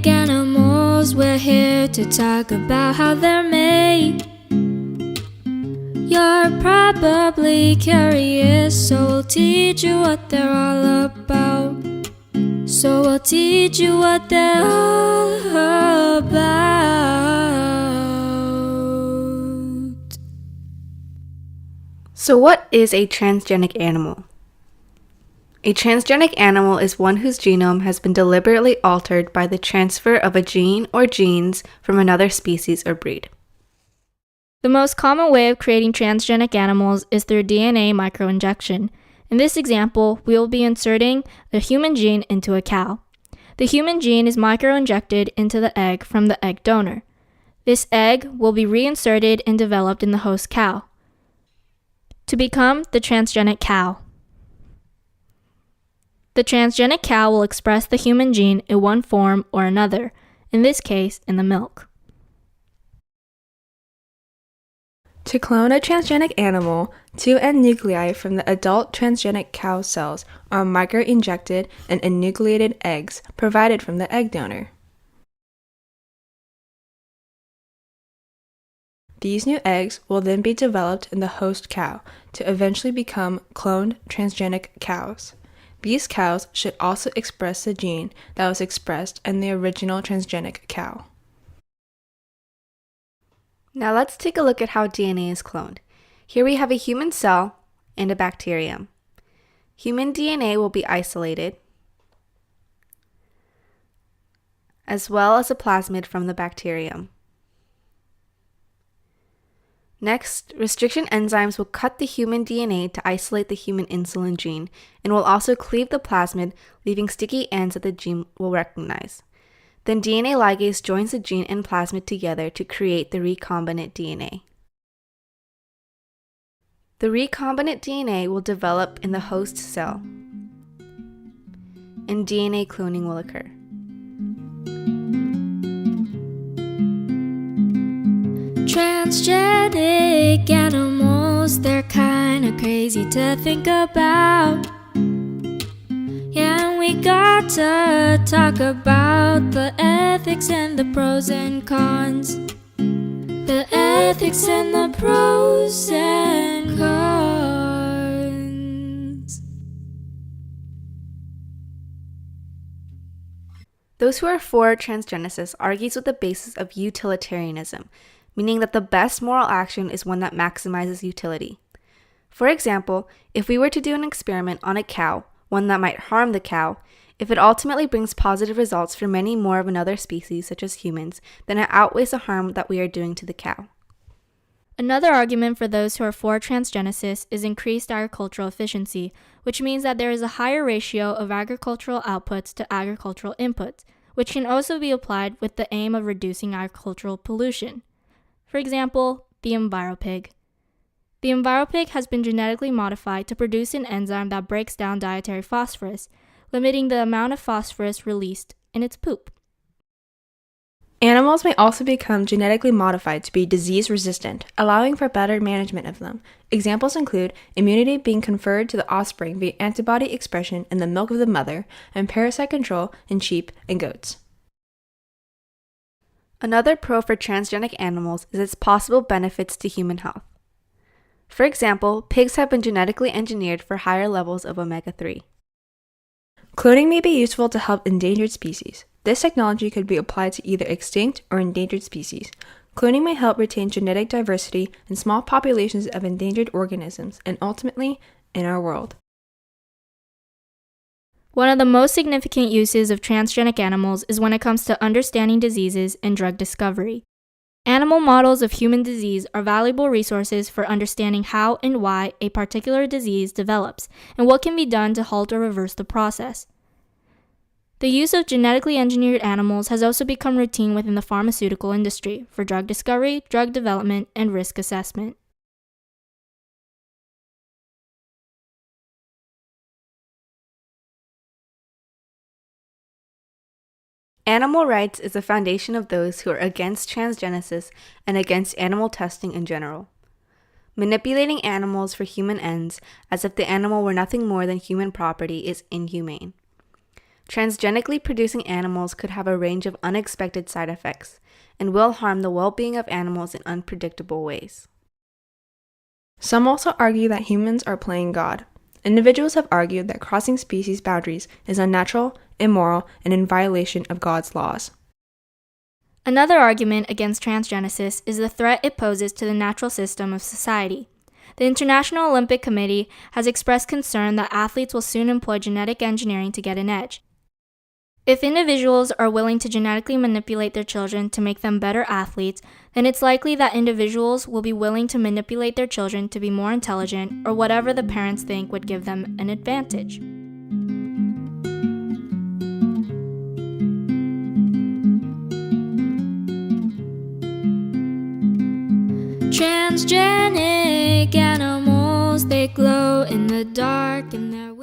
animals, we're here to talk about how they're made. You're probably curious, so we'll teach you what they're all about. So we'll teach you what they're all about. So what is a transgenic animal? A transgenic animal is one whose genome has been deliberately altered by the transfer of a gene or genes from another species or breed. The most common way of creating transgenic animals is through DNA microinjection. In this example, we will be inserting the human gene into a cow. The human gene is microinjected into the egg from the egg donor. This egg will be reinserted and developed in the host cow to become the transgenic cow. The transgenic cow will express the human gene in one form or another, in this case, in the milk. To clone a transgenic animal, 2 end nuclei from the adult transgenic cow cells are microinjected and enucleated eggs provided from the egg donor. These new eggs will then be developed in the host cow to eventually become cloned transgenic cows. These cows should also express the gene that was expressed in the original transgenic cow. Now let's take a look at how DNA is cloned. Here we have a human cell and a bacterium. Human DNA will be isolated, as well as a plasmid from the bacterium. Next, restriction enzymes will cut the human DNA to isolate the human insulin gene and will also cleave the plasmid, leaving sticky ends that the gene will recognize. Then DNA ligase joins the gene and plasmid together to create the recombinant DNA. The recombinant DNA will develop in the host cell, and DNA cloning will occur. Transgenic animals, they're kinda crazy to think about. Yeah, and we got to talk about the ethics and the pros and cons. The ethics and the pros and cons. Those who are for transgenesis argues with the basis of utilitarianism, meaning that the best moral action is one that maximizes utility. For example, if we were to do an experiment on a cow, one that might harm the cow, if it ultimately brings positive results for many more of another species, such as humans, then it outweighs the harm that we are doing to the cow. Another argument for those who are for transgenesis is increased agricultural efficiency, which means that there is a higher ratio of agricultural outputs to agricultural inputs, which can also be applied with the aim of reducing agricultural pollution. For example, the EnviroPig. The EnviroPig has been genetically modified to produce an enzyme that breaks down dietary phosphorus, limiting the amount of phosphorus released in its poop. Animals may also become genetically modified to be disease-resistant, allowing for better management of them. Examples include immunity being conferred to the offspring via antibody expression in the milk of the mother, and parasite control in sheep and goats. Another pro for transgenic animals is its possible benefits to human health. For example, pigs have been genetically engineered for higher levels of omega-3. Cloning may be useful to help endangered species. This technology could be applied to either extinct or endangered species. Cloning may help retain genetic diversity in small populations of endangered organisms and ultimately in our world. One of the most significant uses of transgenic animals is when it comes to understanding diseases and drug discovery. Animal models of human disease are valuable resources for understanding how and why a particular disease develops and what can be done to halt or reverse the process. The use of genetically engineered animals has also become routine within the pharmaceutical industry for drug discovery, drug development, and risk assessment. Animal rights is the foundation of those who are against transgenesis and against animal testing in general. Manipulating animals for human ends, as if the animal were nothing more than human property, is inhumane. Transgenically producing animals could have a range of unexpected side effects and will harm the well-being of animals in unpredictable ways. Some also argue that humans are playing God. Individuals have argued that crossing species boundaries is unnatural, immoral, and in violation of God's laws. Another argument against transgenesis is the threat it poses to the natural system of society. The International Olympic Committee has expressed concern that athletes will soon employ genetic engineering to get an edge. If individuals are willing to genetically manipulate their children to make them better athletes, then it's likely that individuals will be willing to manipulate their children to be more intelligent or whatever the parents think would give them an advantage. Transgenic animals, they glow in the dark and they're